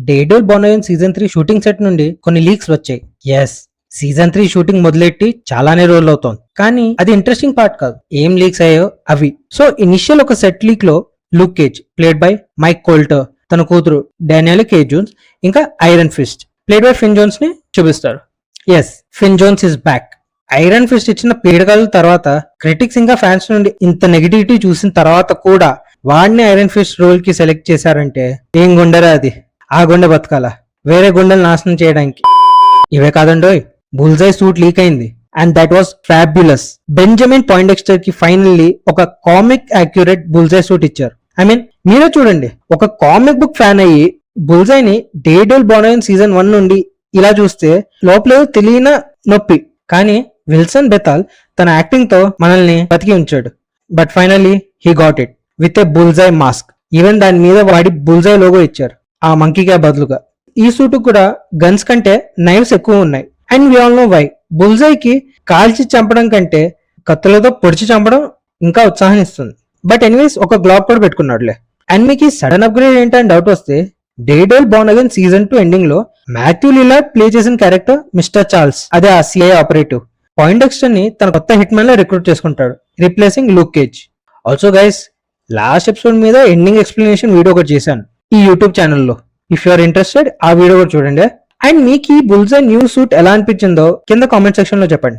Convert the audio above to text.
డేడోల్ బోనోయన్ season 3 shooting set నుండి కొన్ని leaks వచ్చాయి. ఎస్, సీజన్ 3 షూటింగ్ మొదలెట్టి చాలానే రోజులు అవుతోంది, కానీ అది ఇంట్రెస్టింగ్ పార్ట్ కాదు. ఏం లీక్స్ అయ్యాయో అవి. సో ఇనిషియల్ ఒక సెట్ లీక్ లో Luke Cage played by Mike Colter, తన కూతురు డానియల్ కే జోన్స్, ఇంకా Iron Fist played by Finn Jones ని చూపిస్తారు. Yes, Finn Jones is back. Iron Fist ఇచ్చిన పీడకల తర్వాత క్రిటిక్స్ ఇంకా ఫ్యాన్స్ నుండి ఇంత నెగిటివిటీ చూసిన తర్వాత కూడా వాడిని ఐరన్ ఫిస్ట్ రోల్ కి సెలెక్ట్ చేశారంటే ఏం గుండెరా అది. ఆ గుండె బతకాలా వేరే గుండెలు నాశనం చేయడానికి? ఇవే కాదండోయ్, బుల్జై సూట్ లీక్ అయింది and that was fabulous. Benjamin Poindexter కి ఫైనల్లీ ఒక కామిక్ యాక్యురేట్ బుల్జై సూట్ ఇచ్చారు. ఐ మీన్ మీరే చూడండి, ఒక కామిక్ బుక్ ఫ్యాన్ అయ్యి బుల్జైని డేడోల్ బోనోయన్ సీజన్ 1 నుండి ఇలా చూస్తే లోపల తెలియని నొప్పి. కానీ విల్సన్ బెతాల్ తన యాక్టింగ్ తో మనల్ని బతికి ఉంచాడు. But finally he got it with a Bullseye mask. Even దాని మీద వాడి బుల్జై లోగో ఇచ్చారు ఆ మంకీగా బదులుగా. ఈ సూట్ కూడా గన్స్ కంటే నైవ్స్ ఎక్కువ ఉన్నాయి. And we all know why. బుల్జైకి కాల్చి చంపడం కంటే కత్తులతో పొడిచి చంపడం ఇంకా ఉత్సాహం ఇస్తుంది. బట్ ఎనీవేస్ ఒక గ్లాబ్ కూడా పెట్టుకున్నాడులే. అండ్ మీకు ఈ సడన్ అప్గ్రేడ్ ఏంటని డౌట్ వస్తే, డేడోల్ బోర్న్ సీజన్ 2 ఎండింగ్ లో మాథ్యూ లిలార్డ్ ప్లే చేసిన క్యారెక్టర్ మిస్టర్ చార్ల్స్, అదే ఆ సిఐ ఆపరేటివ్, పాయిండెక్స్టర్ ని తన కొత్త హిట్ మ్యాన్ లో రిక్రూట్ చేసుకుంటాడు, replacing Luke Cage. Also guys, last episode మీద ఎండింగ్ ఎక్స్ప్లెనేషన్ వీడియో ఒకటి చేశాను ఈ యూట్యూబ్ ఛానల్లో. ఇఫ్ యు ఆర్ ఇంట్రెస్టెడ్ ఆ వీడియో కూడా చూడండి. అండ్ మీకు ఈ బుల్జై న్యూ సూట్ ఎలా అనిపించిందో కింద కామెంట్ సెక్షన్ లో చెప్పండి.